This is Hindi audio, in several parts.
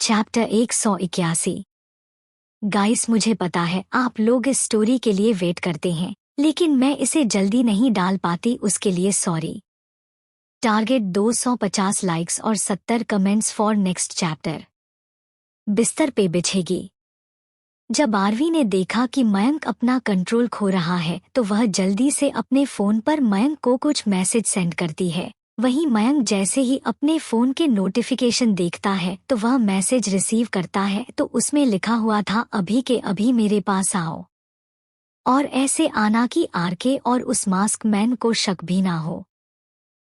चैप्टर 181। गाइस, मुझे पता है आप लोग इस स्टोरी के लिए वेट करते हैं, लेकिन मैं इसे जल्दी नहीं डाल पाती, उसके लिए सॉरी। टारगेट 250 लाइक्स और 70 कमेंट्स फॉर नेक्स्ट चैप्टर। बिस्तर पे बिछेगी। जब आरवी ने देखा कि मयंक अपना कंट्रोल खो रहा है तो वह जल्दी से अपने फोन पर मयंक को कुछ मैसेज सेंड करती है। वहीं मयंक जैसे ही अपने फोन के नोटिफिकेशन देखता है तो वह मैसेज रिसीव करता है तो उसमें लिखा हुआ था, अभी के अभी मेरे पास आओ। और ऐसे आना कि आरके और उस मास्क मैन को शक भी ना हो।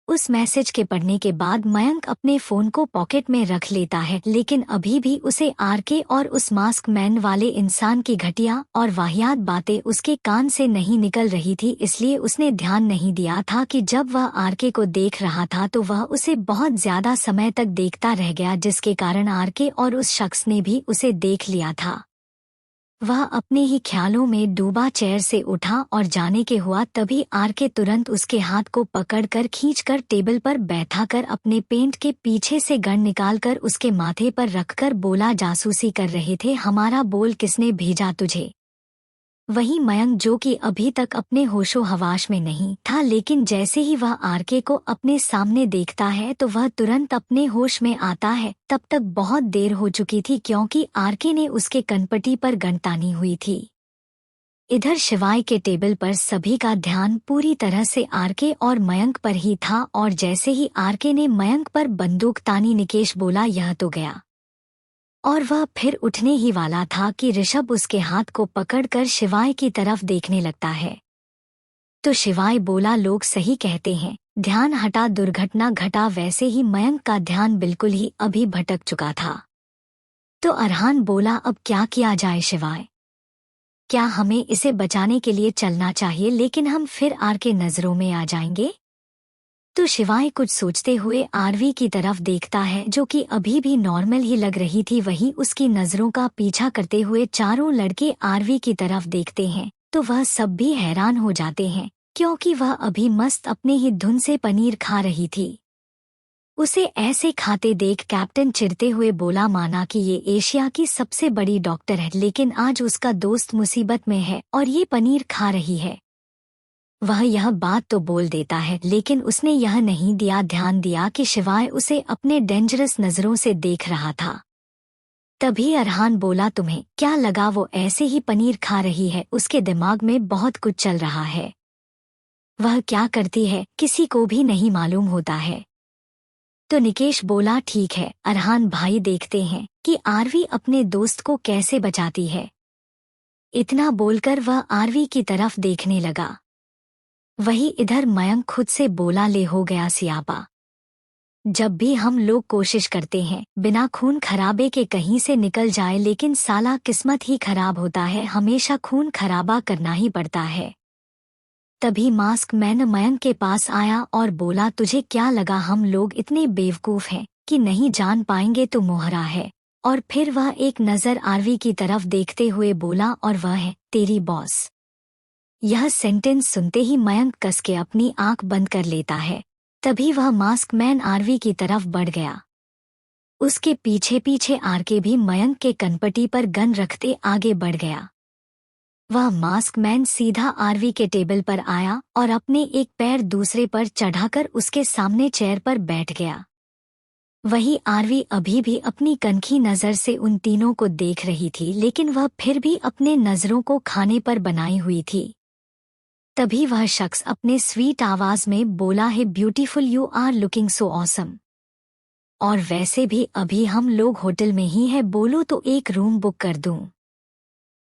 उस मैसेज के पढ़ने के बाद मयंक अपने फोन को पॉकेट में रख लेता है, लेकिन अभी भी उसे आरके और उस मास्क मैन वाले इंसान की घटिया और वाहियात बातें उसके कान से नहीं निकल रही थी, इसलिए उसने ध्यान नहीं दिया था कि जब वह आरके को देख रहा था तो वह उसे बहुत ज्यादा समय तक देखता रह गया, जिसके कारण आरके और उस शख्स ने भी उसे देख लिया था। वह अपने ही ख्यालों में डूबा चेयर से उठा और जाने के हुआ तभी आरके तुरंत उसके हाथ को पकड़कर खींचकर टेबल पर बैठाकर अपने पेंट के पीछे से गन निकालकर उसके माथे पर रखकर बोला, जासूसी कर रहे थे हमारा, बोल किसने भेजा तुझे। वहीं मयंक, जो कि अभी तक अपने होशो हवाश में नहीं था, लेकिन जैसे ही वह आरके को अपने सामने देखता है तो वह तुरंत अपने होश में आता है। तब तक बहुत देर हो चुकी थी क्योंकि आरके ने उसके कनपटी पर गन तानी हुई थी। इधर शिवाय के टेबल पर सभी का ध्यान पूरी तरह से आरके और मयंक पर ही था और जैसे ही आरके ने मयंक पर बंदूक तानी, निकेश बोला, यह तो गया। और वह फिर उठने ही वाला था कि ऋषभ उसके हाथ को पकड़कर शिवाय की तरफ देखने लगता है। तो शिवाय बोला, लोग सही कहते हैं, ध्यान हटा दुर्घटना घटा। वैसे ही मयंक का ध्यान बिल्कुल ही अभी भटक चुका था। तो अरहान बोला, अब क्या किया जाए शिवाय, क्या हमें इसे बचाने के लिए चलना चाहिए, लेकिन हम फिर आर के नजरों में आ जाएंगे। तो शिवाय कुछ सोचते हुए आरवी की तरफ देखता है, जो कि अभी भी नॉर्मल ही लग रही थी। वहीं उसकी नजरों का पीछा करते हुए चारों लड़के आरवी की तरफ देखते हैं तो वह सब भी हैरान हो जाते हैं, क्योंकि वह अभी मस्त अपने ही धुन से पनीर खा रही थी। उसे ऐसे खाते देख कैप्टन चिढ़ते हुए बोला, माना कि ये एशिया की सबसे बड़ी डॉक्टर है, लेकिन आज उसका दोस्त मुसीबत में है और ये पनीर खा रही है। वह यह बात तो बोल देता है, लेकिन उसने यह नहीं ध्यान दिया कि शिवाय उसे अपने डेंजरस नजरों से देख रहा था। तभी अरहान बोला, तुम्हें क्या लगा वो ऐसे ही पनीर खा रही है, उसके दिमाग में बहुत कुछ चल रहा है। वह क्या करती है किसी को भी नहीं मालूम होता है। तो निकेश बोला, ठीक है अरहान भाई, देखते हैं कि आरवी अपने दोस्त को कैसे बचाती है। इतना बोलकर वह आरवी की तरफ देखने लगा। वही इधर मयंक खुद से बोला, ले हो गया सियापा। जब भी हम लोग कोशिश करते हैं बिना खून खराबे के कहीं से निकल जाए, लेकिन साला किस्मत ही खराब होता है, हमेशा खून खराबा करना ही पड़ता है। तभी मास्क मैन मयंक के पास आया और बोला, तुझे क्या लगा हम लोग इतने बेवकूफ हैं कि नहीं जान पाएंगे, तो मोहरा है। और फिर वह एक नज़र आरवी की तरफ देखते हुए बोला, और वह है तेरी बॉस। यह सेंटेंस सुनते ही मयंक कस के अपनी आंख बंद कर लेता है। तभी वह मास्क मैन आरवी की तरफ बढ़ गया। उसके पीछे पीछे आरके भी मयंक के कनपटी पर गन रखते आगे बढ़ गया। वह मास्क मैन सीधा आरवी के टेबल पर आया और अपने एक पैर दूसरे पर चढ़ाकर उसके सामने चेयर पर बैठ गया। वही आरवी अभी भी अपनी कनखी नजर से उन तीनों को देख रही थी, लेकिन वह फिर भी अपने नजरों को खाने पर बनाई हुई थी। तभी वह शख्स अपने स्वीट आवाज में बोला, है beautiful, you are looking so awesome. और वैसे भी अभी हम लोग होटल में ही है, बोलो तो एक रूम बुक कर दूं।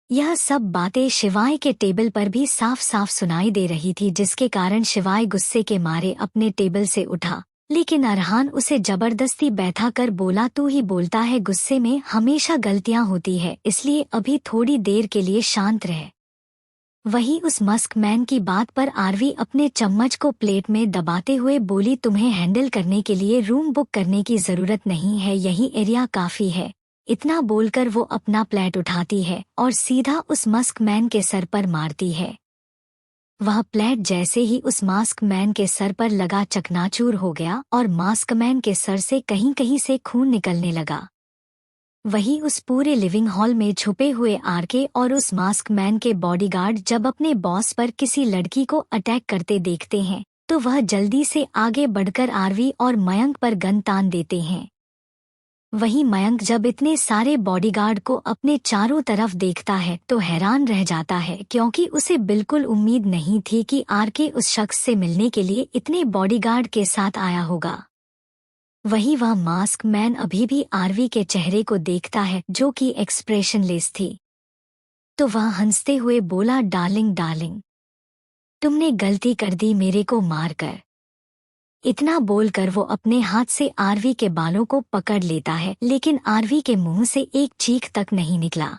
यह सब बातें शिवाय के टेबल पर भी साफ साफ सुनाई दे रही थी, जिसके कारण शिवाय गुस्से के मारे अपने टेबल से उठा, लेकिन अरहान उसे जबरदस्ती बैठा कर बोला, तू ही बोलता है, गुस्से में हमेशा गलतियां होती है, इसलिए अभी थोड़ी देर के लिए शांत रह। वही उस मस्क मैन की बात पर आरवी अपने चम्मच को प्लेट में दबाते हुए बोली, तुम्हें हैंडल करने के लिए रूम बुक करने की जरूरत नहीं है, यही एरिया काफी है। इतना बोलकर वो अपना प्लेट उठाती है और सीधा उस मस्क मैन के सर पर मारती है। वह प्लेट जैसे ही उस मास्क मैन के सर पर लगा चकनाचूर हो गया और मास्क मैन के सर से कहीं कहीं से खून निकलने लगा। वही उस पूरे लिविंग हॉल में छुपे हुए आरके और उस मास्क मैन के बॉडीगार्ड जब अपने बॉस पर किसी लड़की को अटैक करते देखते हैं तो वह जल्दी से आगे बढ़कर आरवी और मयंक पर गन तान देते हैं। वहीं मयंक जब इतने सारे बॉडीगार्ड को अपने चारों तरफ देखता है तो हैरान रह जाता है, क्योंकि उसे बिल्कुल उम्मीद नहीं थी कि आरके उस शख्स से मिलने के लिए इतने बॉडीगार्ड के साथ आया होगा। वहीं वह मास्क मैन अभी भी आरवी के चेहरे को देखता है जो कि एक्सप्रेशनलेस थी। तो वह हंसते हुए बोला, डार्लिंग डार्लिंग, तुमने गलती कर दी मेरे को मारकर। इतना बोलकर वो अपने हाथ से आरवी के बालों को पकड़ लेता है, लेकिन आरवी के मुंह से एक चीख तक नहीं निकला।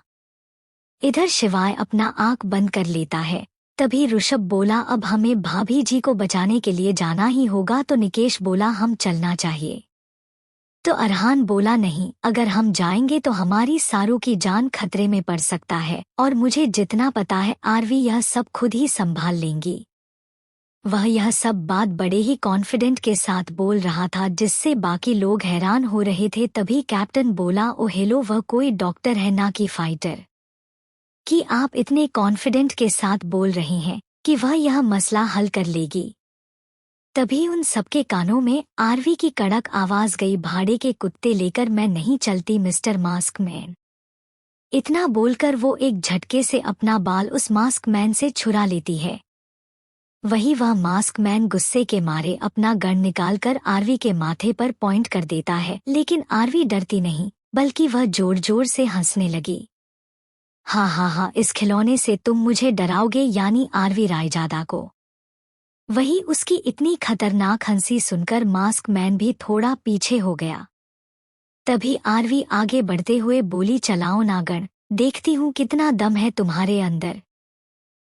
इधर शिवाय अपना आंख बंद कर लेता है। तभी ऋषभ बोला, अब हमें भाभी जी को बचाने के लिए जाना ही होगा। तो निकेश बोला, हम चलना चाहिए। तो अरहान बोला, नहीं, अगर हम जाएंगे तो हमारी सारों की जान खतरे में पड़ सकता है, और मुझे जितना पता है आरवी यह सब खुद ही संभाल लेंगी। वह यह सब बात बड़े ही कॉन्फिडेंट के साथ बोल रहा था, जिससे बाकी लोग हैरान हो रहे थे। तभी कैप्टन बोला, ओ हेलो, वह कोई डॉक्टर है ना कि फाइटर, कि आप इतने कॉन्फिडेंट के साथ बोल रहे हैं कि वह यह मसला हल कर लेगी। तभी उन सबके कानों में आरवी की कड़क आवाज गई, भाड़े के कुत्ते लेकर मैं नहीं चलती मिस्टर मास्क मैन। इतना बोलकर वो एक झटके से अपना बाल उस मास्क मैन से छुरा लेती है। वही वह मास्क मैन गुस्से के मारे अपना गन निकालकर आरवी के माथे पर पॉइंट कर देता है, लेकिन आरवी डरती नहीं, बल्कि वह जोर जोर से हंसने लगी। हाँ हाँ हाँ, इस खिलौने से तुम मुझे डराओगे, यानी आरवी रायजादा को। वही उसकी इतनी खतरनाक हंसी सुनकर मास्क मैन भी थोड़ा पीछे हो गया। तभी आरवी आगे बढ़ते हुए बोली, चलाओ नागण, देखती हूँ कितना दम है तुम्हारे अंदर।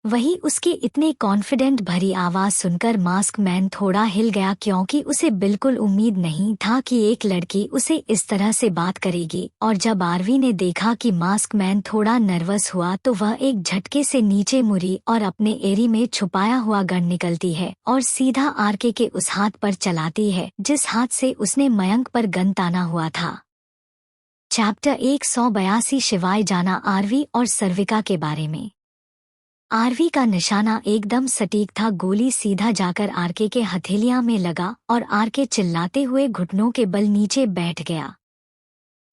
वही उसके इतने कॉन्फिडेंट भरी आवाज सुनकर मास्क मैन थोड़ा हिल गया, क्योंकि उसे बिल्कुल उम्मीद नहीं था कि एक लड़की उसे इस तरह से बात करेगी। और जब आरवी ने देखा कि मास्क मैन थोड़ा नर्वस हुआ तो वह एक झटके से नीचे मुड़ी और अपने एरी में छुपाया हुआ गन निकलती है और सीधा आरके के उस हाथ पर चलाती है जिस हाथ से उसने मयंक पर गन ताना हुआ था। चैप्टर 182, शिवाय जाना आरवी और सर्विका के बारे में। आरवी का निशाना एकदम सटीक था। गोली सीधा जाकर आरके के हथेलियां में लगा और आरके चिल्लाते हुए घुटनों के बल नीचे बैठ गया।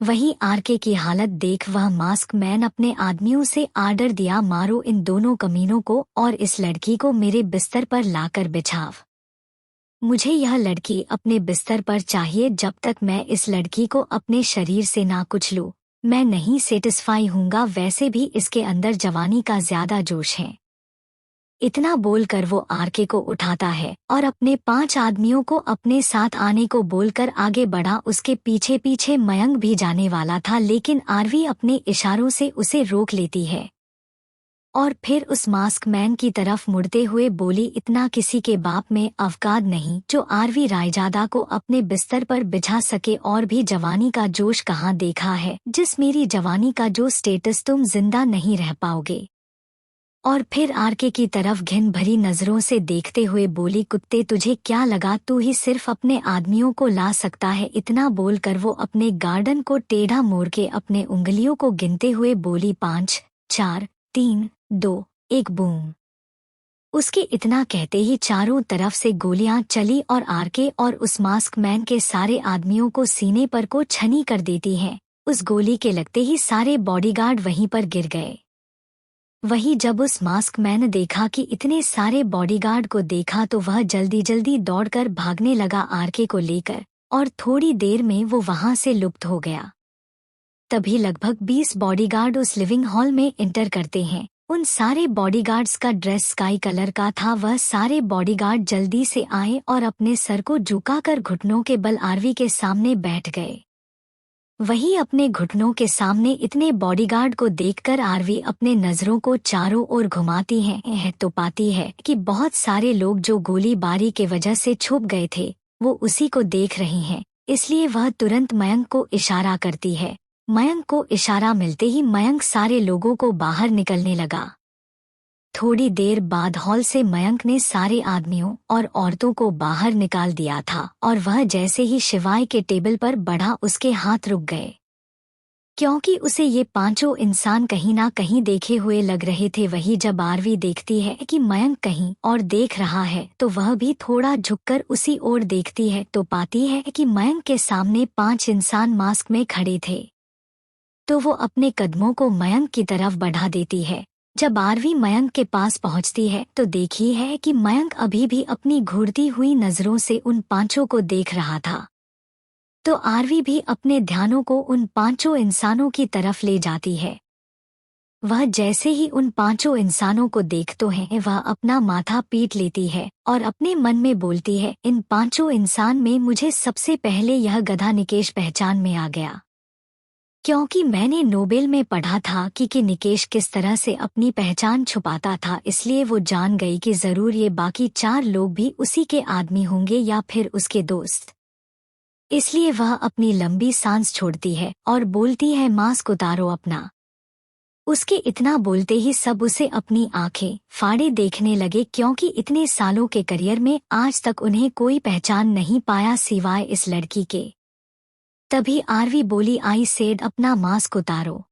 वहीं आरके की हालत देख वह मास्क मैन अपने आदमियों से आर्डर दिया, मारो इन दोनों कमीनों को और इस लड़की को मेरे बिस्तर पर लाकर बिछाव। मुझे यह लड़की अपने बिस्तर पर चाहिए। जब तक मैं इस लड़की को अपने शरीर से ना कुचलूं, मैं नहीं सेटिस्फाई हूँगा। वैसे भी इसके अंदर जवानी का ज्यादा जोश है। इतना बोलकर वो आरके को उठाता है और अपने 5 आदमियों को अपने साथ आने को बोलकर आगे बढ़ा। उसके पीछे पीछे मयंक भी जाने वाला था, लेकिन आरवी अपने इशारों से उसे रोक लेती है और फिर उस मास्क मैन की तरफ मुड़ते हुए बोली, इतना किसी के बाप में अवकात नहीं जो आरवी रायजादा को अपने बिस्तर पर बिछा सके। और भी जवानी का जोश कहाँ देखा है, जिस मेरी जवानी का जो स्टेटस तुम जिंदा नहीं रह पाओगे। और फिर आरके की तरफ घिन भरी नजरों से देखते हुए बोली, कुत्ते तुझे क्या लगा तू ही सिर्फ अपने आदमियों को ला सकता है। इतना बोलकर वो अपने गार्डन को टेढ़ा मोड़ के अपने उंगलियों को गिनते हुए बोली, 5 4 3 2 1 बूम। उसके इतना कहते ही चारों तरफ से गोलियां चली और आरके और उस मास्क मैन के सारे आदमियों को सीने पर को छनी कर देती हैं। उस गोली के लगते ही सारे बॉडीगार्ड वहीं पर गिर गए। वहीं जब उस मास्क मैन ने देखा कि इतने सारे बॉडीगार्ड को देखा तो वह जल्दी जल्दी दौड़कर भागने लगा आरके को लेकर, और थोड़ी देर में वो वहां से लुप्त हो गया। तभी लगभग 20 बॉडीगार्ड उस लिविंग हॉल में एंटर करते हैं। उन सारे बॉडीगार्ड्स का ड्रेस स्काई कलर का था। वह सारे बॉडीगार्ड जल्दी से आए और अपने सर को झुकाकर घुटनों के बल आरवी के सामने बैठ गए। वहीं अपने घुटनों के सामने इतने बॉडीगार्ड को देखकर आरवी अपने नजरों को चारों ओर घुमाती है तो पाती है कि बहुत सारे लोग जो गोलीबारी के वजह से छुप गए थे वो उसी को देख रहे हैं। इसलिए वह तुरंत मयंक को इशारा करती है। मयंक को इशारा मिलते ही मयंक सारे लोगों को बाहर निकलने लगा। थोड़ी देर बाद हॉल से मयंक ने सारे आदमियों और औरतों को बाहर निकाल दिया था और वह जैसे ही शिवाय के टेबल पर बढ़ा उसके हाथ रुक गए। क्योंकि उसे ये पांचों इंसान कहीं ना कहीं देखे हुए लग रहे थे। वही जब आरवी देखती है कि मयंक कहीं और देख रहा है तो वह भी थोड़ा झुककर उसी ओर देखती है तो पाती है कि मयंक के सामने 5 इंसान मास्क में खड़े थे। तो वो अपने कदमों को मयंक की तरफ बढ़ा देती है। जब आरवी मयंक के पास पहुंचती है तो देखी है कि मयंक अभी भी अपनी घूरती हुई नजरों से उन पांचों को देख रहा था। तो आरवी भी अपने ध्यानों को उन पांचों इंसानों की तरफ ले जाती है। वह जैसे ही उन पांचों इंसानों को देखते हैं वह अपना माथा पीट लेती है और अपने मन में बोलती है, इन पांचों इंसान में मुझे सबसे पहले यह गधा निकेश पहचान में आ गया। क्योंकि मैंने नोबेल में पढ़ा था कि निकेश किस तरह से अपनी पहचान छुपाता था, इसलिए वो जान गई कि जरूर ये बाकी 4 लोग भी उसी के आदमी होंगे या फिर उसके दोस्त। इसलिए वह अपनी लंबी सांस छोड़ती है और बोलती है, मास्क उतारो अपना। उसके इतना बोलते ही सब उसे अपनी आंखें फाड़े देखने लगे, क्योंकि इतने सालों के करियर में आज तक उन्हें कोई पहचान नहीं पाया सिवाय इस लड़की के। तभी आरवी बोली, आई सेड अपना मास्क उतारो।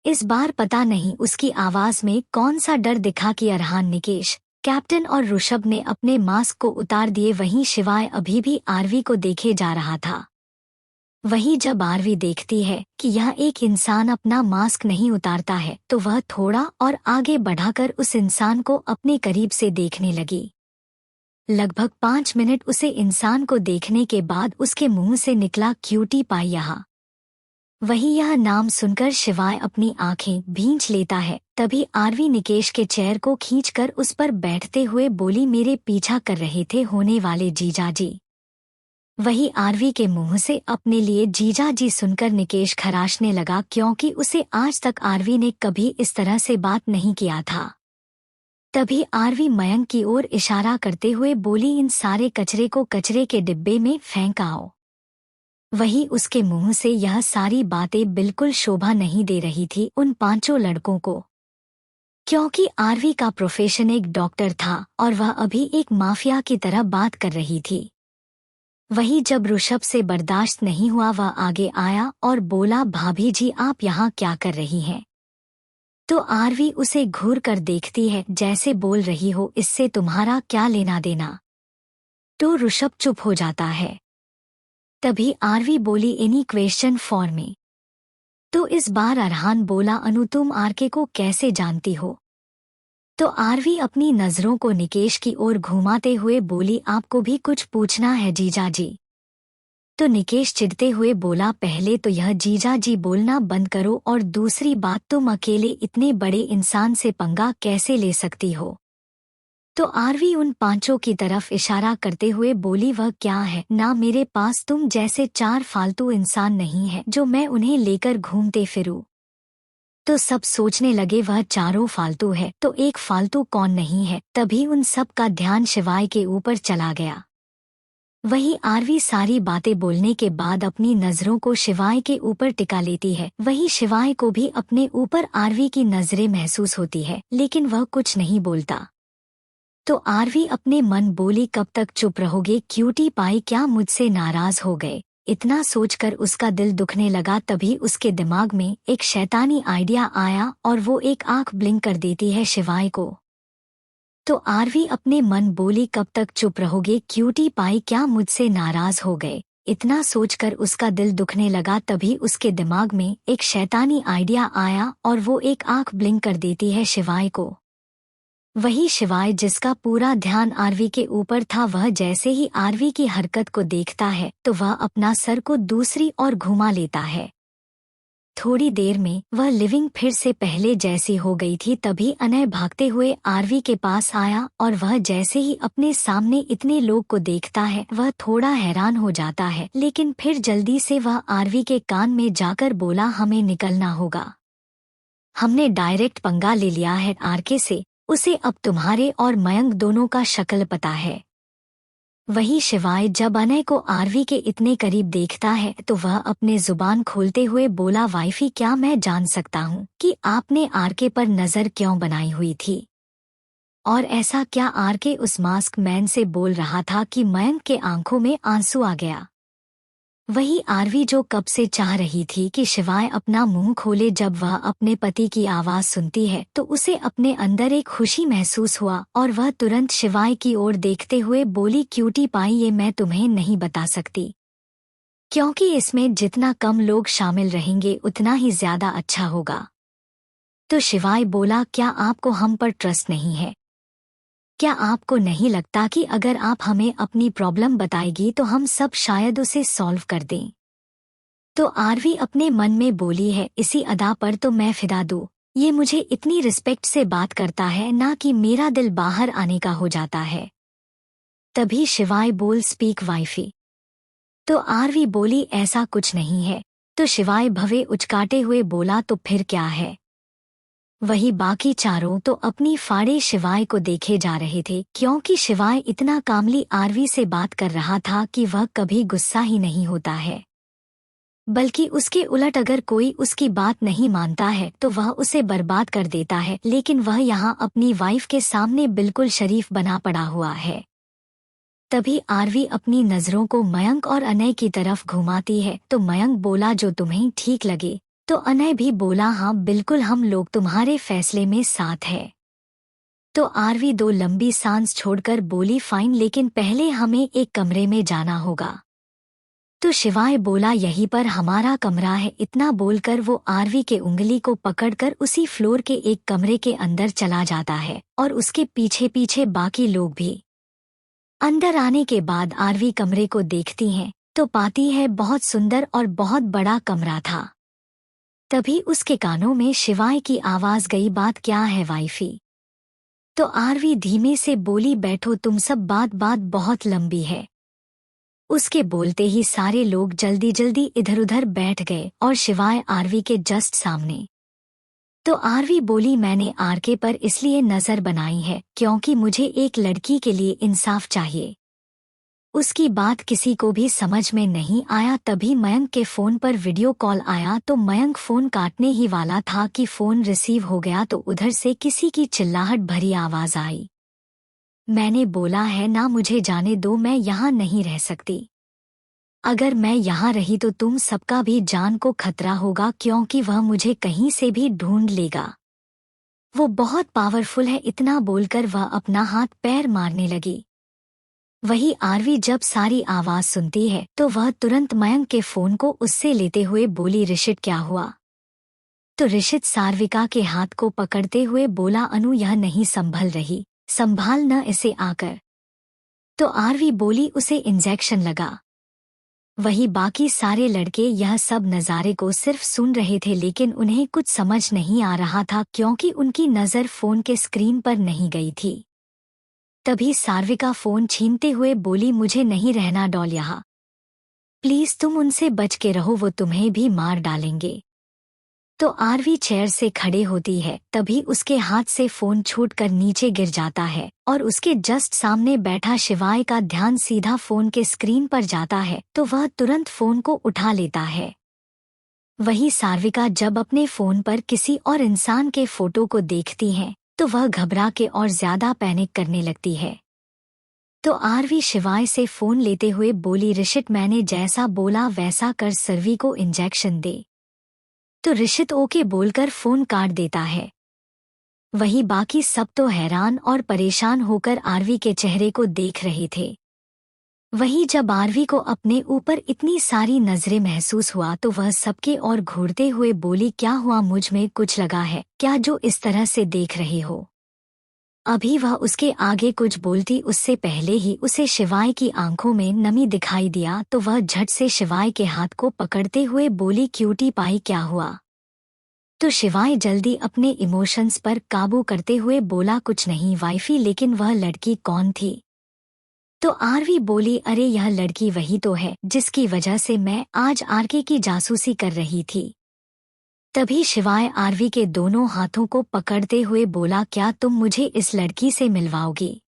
इस बार पता नहीं उसकी आवाज में कौन सा डर दिखा कि अरहान, निकेश, कैप्टन और ऋषभ ने अपने मास्क को उतार दिए। वहीं शिवाय अभी भी आरवी को देखे जा रहा था। वहीं जब आरवी देखती है कि यह एक इंसान अपना मास्क नहीं उतारता है तो वह थोड़ा और आगे बढ़ाकर उस इंसान को अपने करीब से देखने लगी। लगभग 5 मिनट उसे इंसान को देखने के बाद उसके मुंह से निकला, क्यूटी पाई यहाँ। वही यह नाम सुनकर शिवाय अपनी आंखें भींच लेता है। तभी आरवी निकेश के चेयर को खींचकर उस पर बैठते हुए बोली, मेरे पीछा कर रहे थे होने वाले जीजाजी। वही आरवी के मुंह से अपने लिए जीजाजी सुनकर निकेश खराशने लगा, क्योंकि उसे आज तक आरवी ने कभी इस तरह से बात नहीं किया था। तभी आरवी मयंक की ओर इशारा करते हुए बोली, इन सारे कचरे को कचरे के डिब्बे में फेंक आओ। वही उसके मुंह से यह सारी बातें बिल्कुल शोभा नहीं दे रही थी उन पांचों लड़कों को, क्योंकि आरवी का प्रोफेशन एक डॉक्टर था और वह अभी एक माफिया की तरह बात कर रही थी। वही जब ऋषभ से बर्दाश्त नहीं हुआ वह आगे आया और बोला, भाभी जी आप यहाँ क्या कर रही हैं? तो आरवी उसे घूर कर देखती है, जैसे बोल रही हो इससे तुम्हारा क्या लेना देना। तो ऋषभ चुप हो जाता है। तभी आरवी बोली, एनी क्वेश्चन फॉर मी? तो इस बार अरहान बोला, अनु तुम आरके को कैसे जानती हो? तो आरवी अपनी नजरों को निकेश की ओर घुमाते हुए बोली, आपको भी कुछ पूछना है जीजाजी? तो निकेश चिढ़ते हुए बोला, पहले तो यह जीजाजी बोलना बंद करो और दूसरी बात, तुम अकेले इतने बड़े इंसान से पंगा कैसे ले सकती हो? तो आरवी उन पांचों की तरफ इशारा करते हुए बोली, वह क्या है ना, मेरे पास तुम जैसे 4 फालतू इंसान नहीं है जो मैं उन्हें लेकर घूमते फिरूं। तो सब सोचने लगे वह चारों फालतू है तो एक फालतू कौन नहीं है। तभी उन सब का ध्यान शिवाय के ऊपर चला गया। वही आरवी सारी बातें बोलने के बाद अपनी नजरों को शिवाय के ऊपर टिका लेती है। वही शिवाय को भी अपने ऊपर आरवी की नजरें महसूस होती है, लेकिन वह कुछ नहीं बोलता। तो आरवी अपने मन बोली, कब तक चुप रहोगे क्यूटी पाई, क्या मुझसे नाराज हो गए? इतना सोचकर उसका दिल दुखने लगा। तभी उसके दिमाग में एक शैतानी आइडिया आया और वो एक आंख ब्लिंक कर देती है शिवाय को। तो आरवी अपने मन बोली, कब तक चुप रहोगे क्यूटी पाई, क्या मुझसे नाराज हो गए? इतना सोचकर उसका दिल दुखने लगा। तभी उसके दिमाग में एक शैतानी आइडिया आया और वो एक आंख ब्लिंक कर देती है शिवाय को। वही शिवाय जिसका पूरा ध्यान आरवी के ऊपर था, वह जैसे ही आरवी की हरकत को देखता है तो वह अपना सर को दूसरी ओर घुमा लेता है। थोड़ी देर में वह लिविंग फिर से पहले जैसी हो गई थी। तभी अनय भागते हुए आरवी के पास आया और वह जैसे ही अपने सामने इतने लोग को देखता है वह थोड़ा हैरान हो जाता है, लेकिन फिर जल्दी से वह आरवी के कान में जाकर बोला, हमें निकलना होगा। हमने डायरेक्ट पंगा ले लिया है आरके से, उसे अब तुम्हारे और मयंक दोनों का शक्ल पता है। वही शिवाय जब अनय को आरवी के इतने करीब देखता है तो वह अपने जुबान खोलते हुए बोला, वाइफी क्या मैं जान सकता हूँ कि आपने आरके पर नजर क्यों बनाई हुई थी? और ऐसा क्या आरके उस मास्क मैन से बोल रहा था कि मयंक के आंखों में आंसू आ गया? वही आरवी जो कब से चाह रही थी कि शिवाय अपना मुंह खोले, जब वह अपने पति की आवाज सुनती है तो उसे अपने अंदर एक खुशी महसूस हुआ और वह तुरंत शिवाय की ओर देखते हुए बोली, क्यूटी पाई, ये मैं तुम्हें नहीं बता सकती, क्योंकि इसमें जितना कम लोग शामिल रहेंगे उतना ही ज्यादा अच्छा होगा। तो शिवाय बोला, क्या आपको हम पर ट्रस्ट नहीं है? क्या आपको नहीं लगता कि अगर आप हमें अपनी प्रॉब्लम बताएगी तो हम सब शायद उसे सॉल्व कर दें? तो आरवी अपने मन में बोली है, इसी अदा पर तो मैं फिदा दूँ। ये मुझे इतनी रिस्पेक्ट से बात करता है ना कि मेरा दिल बाहर आने का हो जाता है। तभी शिवाय बोल, स्पीक वाइफी। तो आरवी बोली, ऐसा कुछ नहीं है। तो शिवाय भवे उचकाटे हुए बोला, तो फिर क्या है? वही बाकी चारों तो अपनी फाड़े शिवाय को देखे जा रहे थे, क्योंकि शिवाय इतना कामली आरवी से बात कर रहा था कि वह कभी गुस्सा ही नहीं होता है, बल्कि उसके उलट अगर कोई उसकी बात नहीं मानता है तो वह उसे बर्बाद कर देता है। लेकिन वह यहाँ अपनी वाइफ के सामने बिल्कुल शरीफ बना पड़ा हुआ है। तभी आरवी अपनी नजरों को मयंक और अनय की तरफ घुमाती है तो मयंक बोला, जो तुम्हें ठीक लगे। तो अनय भी बोला, हाँ बिल्कुल, हम लोग तुम्हारे फैसले में साथ है। तो आरवी दो लंबी सांस छोड़कर बोली, फाइन, लेकिन पहले हमें एक कमरे में जाना होगा। तो शिवाय बोला, यहीं पर हमारा कमरा है। इतना बोलकर वो आरवी के उंगली को पकड़कर उसी फ्लोर के एक कमरे के अंदर चला जाता है और उसके पीछे पीछे बाकी लोग भी। अंदर आने के बाद आरवी कमरे को देखती हैं तो पाती है बहुत सुंदर और बहुत बड़ा कमरा था। तभी उसके कानों में शिवाय की आवाज गई, बात क्या है वाइफी? तो आरवी धीमे से बोली, बैठो तुम सब, बात बहुत लंबी है। उसके बोलते ही सारे लोग जल्दी जल्दी इधर उधर बैठ गए और शिवाय आरवी के जस्ट सामने। तो आरवी बोली, मैंने आरके पर इसलिए नजर बनाई है क्योंकि मुझे एक लड़की के लिए इंसाफ चाहिए। उसकी बात किसी को भी समझ में नहीं आया। तभी मयंक के फोन पर वीडियो कॉल आया तो मयंक फोन काटने ही वाला था कि फोन रिसीव हो गया तो उधर से किसी की चिल्लाहट भरी आवाज आई, मैंने बोला है ना, मुझे जाने दो, मैं यहाँ नहीं रह सकती। अगर मैं यहाँ रही तो तुम सबका भी जान को खतरा होगा, क्योंकि वह मुझे कहीं से भी ढूंढ लेगा। वो बहुत पावरफुल है। इतना बोलकर वह अपना हाथ पैर मारने लगी। वही आरवी जब सारी आवाज सुनती है तो वह तुरंत मयंक के फोन को उससे लेते हुए बोली, ऋषित क्या हुआ? तो ऋषित सार्विका के हाथ को पकड़ते हुए बोला, अनु यह नहीं संभल रही, संभाल न इसे आकर। तो आरवी बोली, उसे इंजेक्शन लगा। वही बाकी सारे लड़के यह सब नज़ारे को सिर्फ सुन रहे थे, लेकिन उन्हें कुछ समझ नहीं आ रहा था क्योंकि उनकी नज़र फोन के स्क्रीन पर नहीं गई थी। तभी सार्विका फोन छीनते हुए बोली, मुझे नहीं रहना डॉल यहाँ, प्लीज तुम उनसे बच के रहो, वो तुम्हें भी मार डालेंगे। तो आरवी चेयर से खड़े होती है तभी उसके हाथ से फोन छूटकर नीचे गिर जाता है और उसके जस्ट सामने बैठा शिवाय का ध्यान सीधा फोन के स्क्रीन पर जाता है तो वह तुरंत फोन को उठा लेता है। वही सार्विका जब अपने फोन पर किसी और इंसान के फोटो को देखती है तो वह घबरा के और ज्यादा पैनिक करने लगती है। तो आरवी शिवाय से फोन लेते हुए बोली, ऋषित मैंने जैसा बोला वैसा कर, सर्वी को इंजेक्शन दे। तो ऋषित ओके बोलकर फोन काट देता है। वही बाकी सब तो हैरान और परेशान होकर आरवी के चेहरे को देख रहे थे। वही जब आरवी को अपने ऊपर इतनी सारी नजरें महसूस हुआ तो वह सबके ओर घूरते हुए बोली, क्या हुआ? मुझ में कुछ लगा है क्या जो इस तरह से देख रहे हो? अभी वह उसके आगे कुछ बोलती उससे पहले ही उसे शिवाय की आंखों में नमी दिखाई दिया तो वह झट से शिवाय के हाथ को पकड़ते हुए बोली, क्यूटी पाई क्या हुआ? तो शिवाय जल्दी अपने इमोशंस पर काबू करते हुए बोला, कुछ नहीं वाइफी, लेकिन वह लड़की कौन थी? तो आरवी बोली, अरे यह लड़की वही तो है जिसकी वजह से मैं आज आरके की जासूसी कर रही थी। तभी शिवाय आरवी के दोनों हाथों को पकड़ते हुए बोला, क्या तुम मुझे इस लड़की से मिलवाओगी?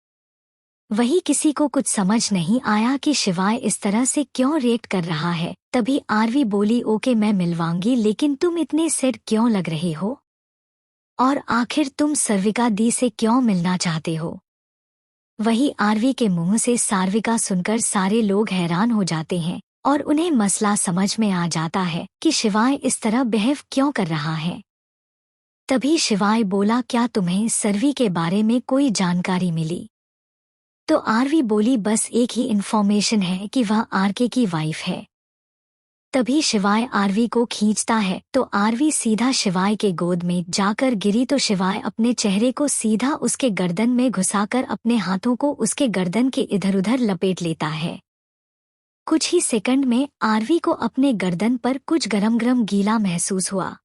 वही किसी को कुछ समझ नहीं आया कि शिवाय इस तरह से क्यों रिएक्ट कर रहा है। तभी आरवी बोली, ओके मैं मिलवाऊंगी, लेकिन तुम इतने सेड क्यों लग रहे हो? और आखिर तुम सर्विका दी से क्यों मिलना चाहते हो? वही आरवी के मुंह से सार्विका सुनकर सारे लोग हैरान हो जाते हैं और उन्हें मसला समझ में आ जाता है कि शिवाय इस तरह बिहेव क्यों कर रहा है। तभी शिवाय बोला, क्या तुम्हें सर्वी के बारे में कोई जानकारी मिली? तो आरवी बोली, बस एक ही इन्फॉर्मेशन है कि वह आरके की वाइफ है। तभी शिवाय आरवी को खींचता है तो आरवी सीधा शिवाय के गोद में जाकर गिरी तो शिवाय अपने चेहरे को सीधा उसके गर्दन में घुसाकर अपने हाथों को उसके गर्दन के इधर उधर लपेट लेता है। कुछ ही सेकंड में आरवी को अपने गर्दन पर कुछ गरम गरम गीला महसूस हुआ।